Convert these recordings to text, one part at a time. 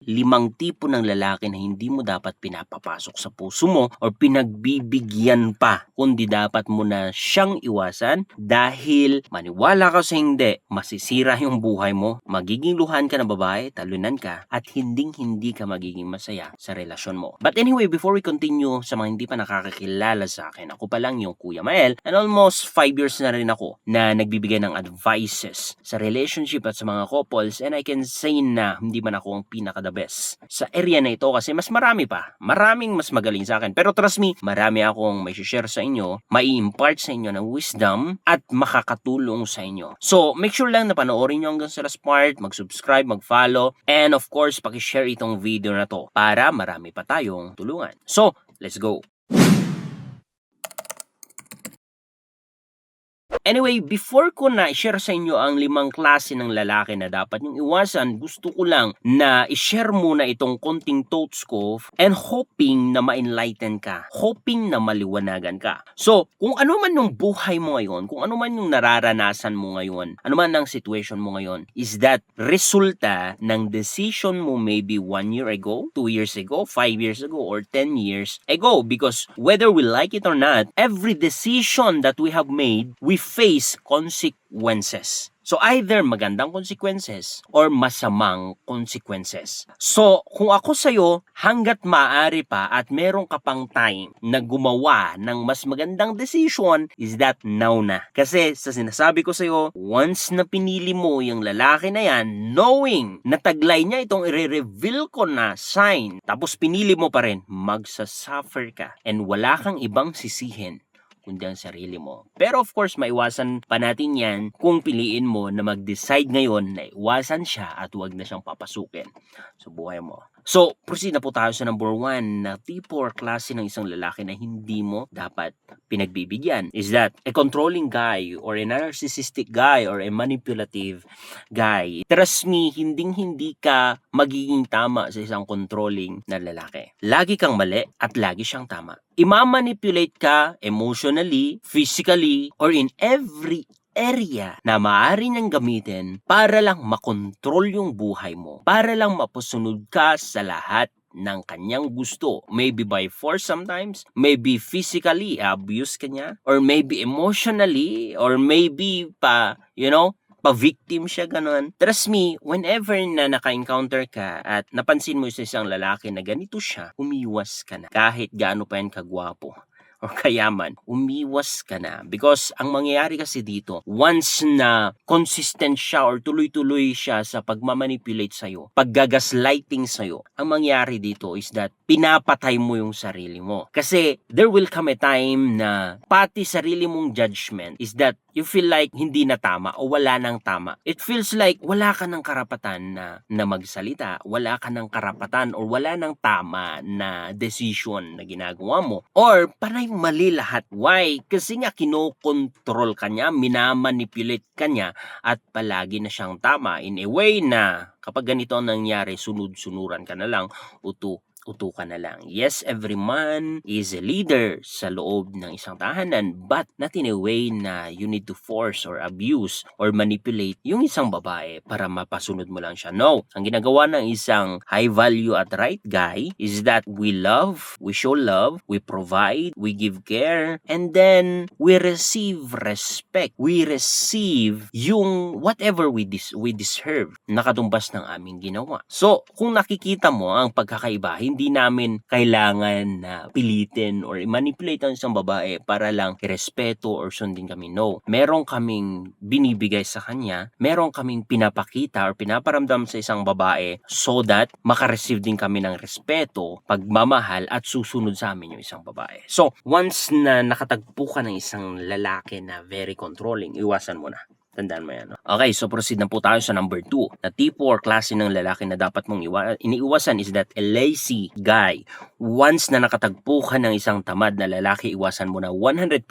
5 tipo ng lalaki na hindi mo dapat pinapapasok sa puso mo or pinagbibigyan pa, kundi dapat mo na siyang iwasan dahil maniwala ka sa hindi, masisira yung buhay mo, magiging luhan ka na babae, talunan ka, at hindi ka magiging masaya sa relasyon mo. But anyway, before we continue, sa mga hindi pa nakakakilala sa akin, ako pa lang yung Kuya Mael, and almost 5 years na rin ako na nagbibigay ng advices sa relationship at sa mga couples, and I can say na hindi man ako ang pinaka-the best sa area na ito kasi mas marami pa. Maraming mas magaling sa akin. Pero trust me, marami akong may share sa inyo, may impart sa inyo ng wisdom at makakatulong sa inyo. So, make sure lang na panoorin nyo hanggang sa last part, mag-subscribe, mag-follow, and of course, pakishare itong video na to para marami pa tayong tulungan. So, let's go! Anyway, before ko na i-share sa inyo ang 5 klase ng lalaki na dapat yung iwasan, gusto ko lang na i-share muna itong konting thoughts ko and hoping na ma-enlighten ka, hoping na maliwanagan ka. So, kung ano man yung buhay mo ngayon, kung ano man yung nararanasan mo ngayon, ano man ang situation mo ngayon, is that resulta ng decision mo maybe 1 year ago, 2 years ago, 5 years ago, or 10 years ago. Because whether we like it or not, every decision that we have made, we face consequences. So either magandang consequences or masamang consequences. So kung ako sa'yo, hanggat maaari pa at meron ka pang time na gumawa ng mas magandang decision, is that now na. Kasi sa sinasabi ko sa'yo, once na pinili mo yung lalaki na yan, knowing na taglay niya itong i-reveal ko na sign, tapos pinili mo pa rin, magsasuffer ka and wala kang ibang sisihin kundi ang sarili mo. Pero of course, maiwasan pa natin yan kung piliin mo na mag-decide ngayon na iwasan siya at huwag na siyang papasukin sa buhay mo. So, proceed na po tayo sa number 1 na tipo or klase ng isang lalaki na hindi mo dapat pinagbibigyan. Is that a controlling guy or a narcissistic guy or a manipulative guy? Trust me, hindi ka magiging tama sa isang controlling na lalaki. Lagi kang mali at lagi siyang tama. Imamanipulate ka emotionally, physically, or in every area na maaari niyang gamitin para lang makontrol yung buhay mo, para lang mapasunod ka sa lahat ng kanyang gusto. Maybe by force sometimes, maybe physically, abuse ka niya, or maybe emotionally, or maybe pa-victim siya, ganun. Trust me, whenever na naka-encounter ka at napansin mo sa isang lalaki na ganito siya, umiwas ka na. Kahit gaano pa yan kagwapo o kayaman, umiwas ka na. Because ang mangyayari kasi dito, once na consistent siya or tuloy-tuloy siya sa pagmamanipulate sa'yo, paggagaslighting sa'yo, ang mangyayari dito is that pinapatay mo yung sarili mo. Kasi there will come a time na pati sarili mong judgment is that you feel like hindi na tama o wala nang tama. It feels like wala ka ng karapatan na magsalita, wala ka ng karapatan or wala nang tama na decision na ginagawa mo. Or panay mali lahat. Why? Kasi nga kinokontrol ka niya, minamanipulate ka niya at palagi na siyang tama in a way na kapag ganito ang nangyari, sunod-sunuran ka na lang, uto ka na lang. Yes, every man is a leader sa loob ng isang tahanan, but not in a way na you need to force or abuse or manipulate yung isang babae para mapasunod mo lang siya. No. Ang ginagawa ng isang high value at right guy is that we love, we show love, we provide, we give care, and then we receive respect. We receive yung whatever we deserve na katumbas ng aming ginawa. So, kung nakikita mo ang pagkakaiba, hindi namin kailangan na pilitin or manipulate ang isang babae para lang irespeto or sundin kami. No. Meron kaming binibigay sa kanya, meron kaming pinapakita or pinaparamdam sa isang babae so that makareceive din kami ng respeto, pagmamahal at susunod sa amin yung isang babae. So, once na nakatagpo ka ng isang lalaki na very controlling, iwasan mo na. Tandaan mo yan. No? Okay, so proceed na po tayo sa number 2. Na tipo or klase ng lalaki na dapat mong iniiwasan is that a lazy guy. Once na nakatagpo ka ng isang tamad na lalaki, iwasan mo na 100%.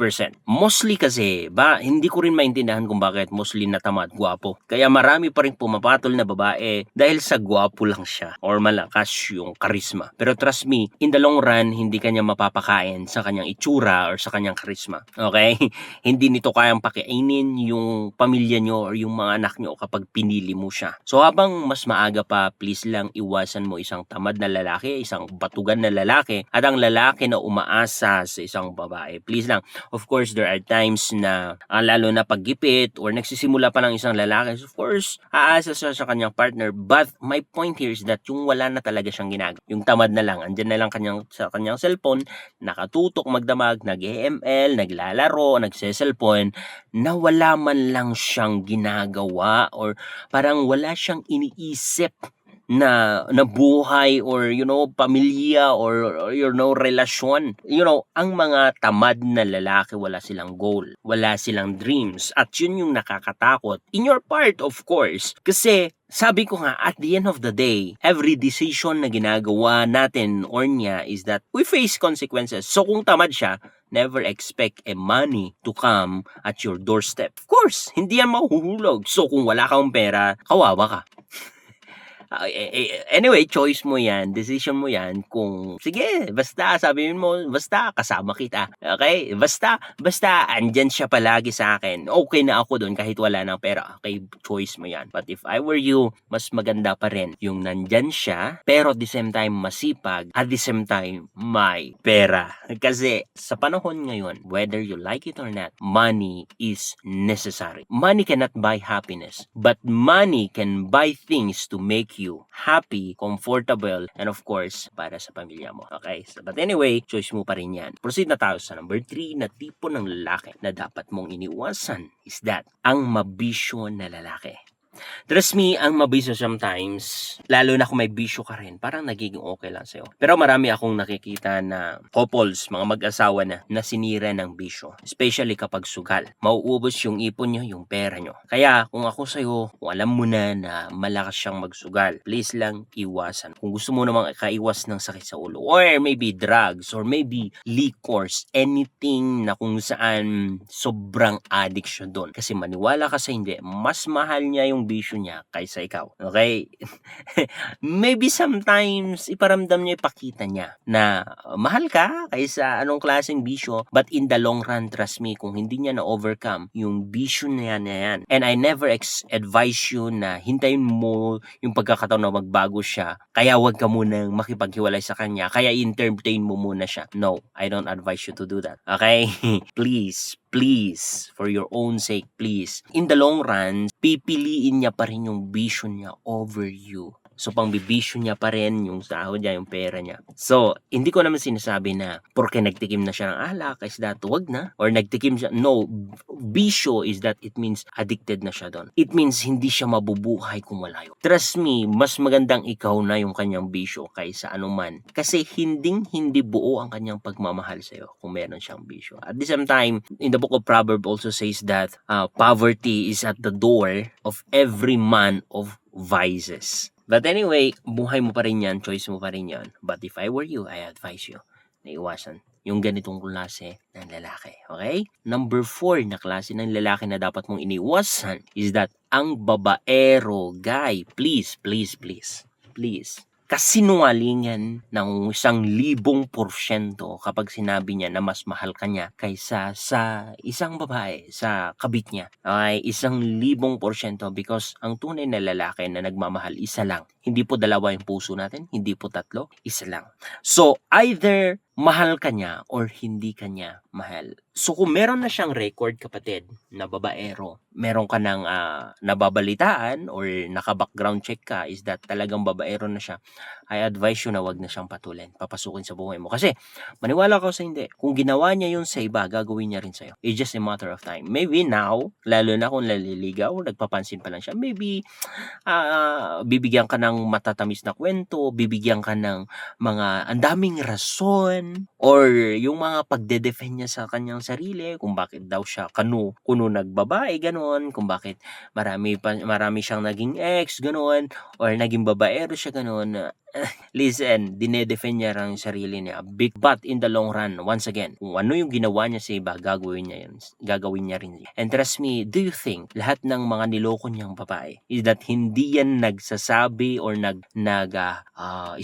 Mostly kasi, hindi ko rin maintindihan kung bakit mostly na tamad, gwapo. Kaya marami pa rin pumapatol na babae dahil sa gwapo lang siya or malakas yung karisma. Pero trust me, in the long run, hindi kanya mapapakain sa kanyang itsura or sa kanyang karisma. Okay? Hindi nito kayang pakainin yung pamilya nyo or yung mga anak nyo kapag pinili mo siya. So habang mas maaga pa, please lang iwasan mo isang tamad na lalaki, isang batugan na lalaki, at ang lalaki na umaasa sa isang babae. Please lang. Of course, there are times na lalo na paggipit or nagsisimula pa lang isang lalaki, of course, aasa siya sa kanyang partner. But my point here is that yung wala na talaga siyang ginagawa. Yung tamad na lang, andyan na lang sa kanyang cellphone, nakatutok magdamag, nag-EML, naglalaro, nagse-cellphone, na wala man lang siyang ginagawa or parang wala siyang iniisip na buhay or pamilya or relasyon. Ang mga tamad na lalaki, wala silang goal, wala silang dreams, at yun yung nakakatakot in your part, of course, kasi sabi ko nga, at the end of the day, every decision na ginagawa natin or niya is that we face consequences. So kung tamad siya, never expect a money to come at your doorstep. Of course, hindi yan mahuhulog. So kung wala kang pera, kawawa ka. Anyway, choice mo yan, decision mo yan. Kung sige, basta sabihin mo, basta kasama kita, okay, basta andyan siya palagi sa akin, okay na ako doon kahit wala ng pera. Okay, choice mo yan. But if I were you, mas maganda pa rin yung nandyan siya pero at the same time masipag, at the same time may pera. Kasi sa panahon ngayon, whether you like it or not, money is necessary. Money cannot buy happiness, but money can buy things to make you happy, comfortable, and of course, para sa pamilya mo. Okay? So, but anyway, choice mo pa rin yan. Proceed na tayo sa number 3 na tipo ng lalaki na dapat mong iniwasan is that ang mabisyo na lalaki. Trust me, ang mabisyo sometimes, lalo na kung may bisyo ka rin, parang nagiging okay lang sa'yo. Pero marami akong nakikita na couples, mga mag-asawa na sinira ng bisyo. Especially kapag sugal. Mauubos yung ipon nyo, yung pera nyo. Kaya kung ako sa'yo, kung alam mo na malakas siyang magsugal, please lang iwasan. Kung gusto mo namang kaiwas ng sakit sa ulo, or maybe drugs, or maybe liquors, anything na kung saan sobrang addiction doon. Kasi maniwala ka sa hindi, mas mahal niya yung bisyo niya kaysa ikaw. Okay? Maybe sometimes iparamdam niya, ipakita niya na mahal ka kaysa anong klaseng bisyo, but in the long run, trust me, kung hindi niya na-overcome yung bisyo niya na yan, and I never advise you na hintayin mo yung pagkakataon na magbago siya, kaya wag ka munang makipaghiwalay sa kanya, kaya entertain mo muna siya. No, I don't advise you to do that. Okay? Please, for your own sake, please. In the long run, pipiliin niya pa rin yung bisyo niya over you. So, pangbibisyo niya pa rin yung sahod niya, yung pera niya. So, hindi ko naman sinasabi na porque nagtikim na siya ng alak, is that wag na? Or nagtikim siya. No, bisyo is that it means addicted na siya doon. It means hindi siya mabubuhay kung wala yun. Trust me, mas magandang ikaw na yung kanyang bisyo kaysa anuman. Kasi hindi buo ang kanyang pagmamahal sa'yo kung meron siyang bisyo. At the same time, in the book of Proverbs also says that poverty is at the door of every man of vices. But anyway, buhay mo pa rin yan, choice mo pa rin yan. But if I were you, I advise you na iwasan yung ganitong klase ng lalaki. Okay? Number 4 na klase ng lalaki na dapat mong iniwasan is that ang babaero. Guy, please, kasinungalingan ng 1,000% kapag sinabi niya na mas mahal ka niya kaysa sa isang babae, sa kabit niya. Okay? 1,000% because ang tunay na lalaki na nagmamahal, isa lang. Hindi po dalawa yung puso natin, hindi po tatlo, isa lang. So, either mahal ka niya or hindi ka niya mahal. So, kung meron na siyang record, kapatid, na babaero, meron ka ng nababalitaan or naka-background check ka, is that talagang babaero na siya, I advise you na wag na siyang patuloy, papasukin sa buhay mo. Kasi, maniwala ka sa hindi, kung ginawa niya yun sa iba, gagawin niya rin sa'yo. It's just a matter of time. Maybe now, lalo na kung naliligaw, nagpapansin pa lang siya, maybe, bibigyan ka ng matatamis na kwento, bibigyan ka ng mga andaming rason, or yung mga pagde-defend niya sa kanyang sarili, kung bakit daw siya kuno nagbabae, ganoon, kung bakit marami siyang naging ex, ganoon, or naging babaero siya, ganoon. Listen, dinedefend niya lang yung sarili niya. Big but in the long run, once again, kung ano yung ginawa niya sa iba, gagawin niya rin. And trust me, do you think lahat ng mga niloko niyang babae is that hindi yan nagsasabi or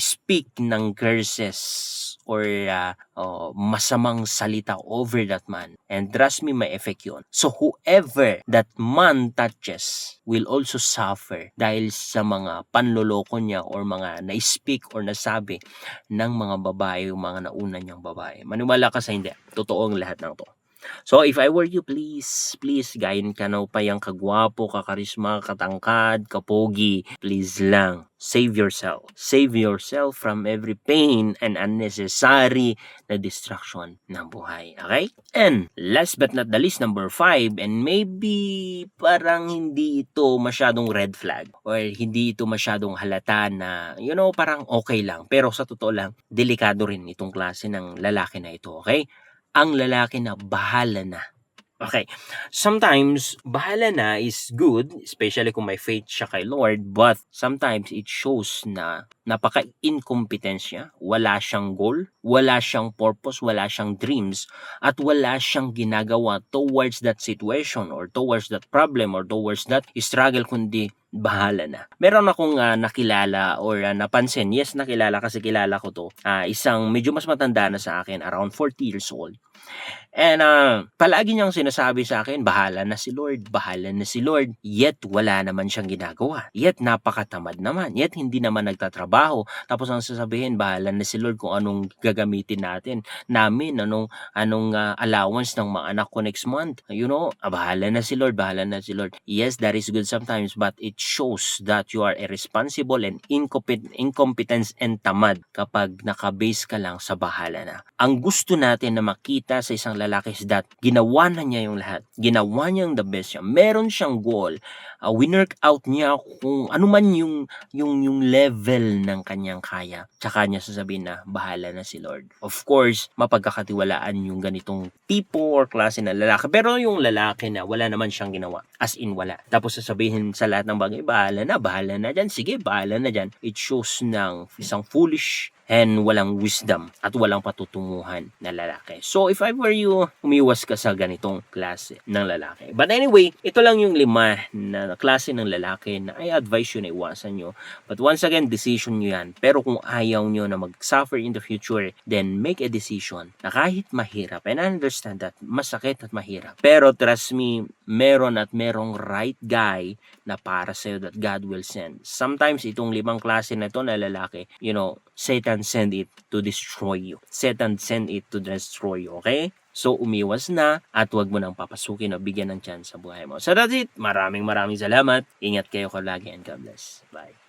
speak ng curses or masamang salita over that man. And trust me, may effect yun. So whoever that man touches will also suffer dahil sa mga panloloko niya or mga na-speak or nasabi ng mga babae, yung mga nauna niyang babae. Maniwala ka sa hindi, totoo ang lahat ng to. So if I were you, please gayin ka na pa yung kagwapo, kakarisma, katangkad, kapogi. Please lang, save yourself. Save yourself from every pain and unnecessary na distraction ng buhay. Okay? And last but not the least, number 5, and maybe parang hindi ito masyadong red flag or hindi ito masyadong halata na, parang okay lang. Pero sa totoo lang, delikado rin itong klase ng lalaki na ito. Okay? Ang lalaki na bahala na. Okay, sometimes bahala na is good, especially kung may faith siya kay Lord, but sometimes it shows na napaka-incompetent siya, wala siyang goal, wala siyang purpose, wala siyang dreams, at wala siyang ginagawa towards that situation or towards that problem or towards that struggle, kundi bahala na. Meron akong nakilala or napansin, yes, nakilala kasi kilala ko to, isang medyo mas matanda na sa akin, around 40 years old. And palagi niyang sinasabi sa akin, bahala na si Lord, bahala na si Lord. Yet wala naman siyang ginagawa. Yet napakatamad naman. Yet hindi naman nagtatrabaho. Tapos ang sasabihin, bahala na si Lord kung anong gagamitin namin, anong allowance ng mga anak ko next month. Bahala na si Lord, bahala na si Lord. Yes, that is good sometimes, but it shows that you are irresponsible and incompetence and tamad kapag nakabase ka lang sa bahala na. Ang gusto natin na makita sa isang lalaki is that ginawa na niya yung lahat. Ginawa niya yung the best niya. Meron siyang goal. Winwork out niya kung ano man yung level ng kanyang kaya. Tsaka niya sasabihin na bahala na si Lord. Of course, mapagkakatiwalaan yung ganitong tipo or klase na lalaki. Pero yung lalaki na wala naman siyang ginawa. As in wala. Tapos sasabihin sa lahat ng bagay, bahala na dyan. Sige, bahala na dyan. It shows ng isang foolish and walang wisdom at walang patutunguhan na lalaki. So if I were you, umiwas ka sa ganitong klase ng lalaki. But anyway, ito lang yung 5 na klase ng lalaki na I advise you na iwasan nyo. But once again, decision nyo yan. Pero kung ayaw nyo na mag-suffer in the future, then make a decision na kahit mahirap, and I understand that masakit at mahirap. Pero trust me, merong right guy na para sa'yo that God will send. Sometimes itong 5 klase na ito na lalaki, Satan send it to destroy you. Satan send it to destroy you, okay? So, umiwas na at huwag mo nang papasukin o bigyan ng chance sa buhay mo. So, that's it. Maraming salamat. Ingat kayo lagi and God bless. Bye.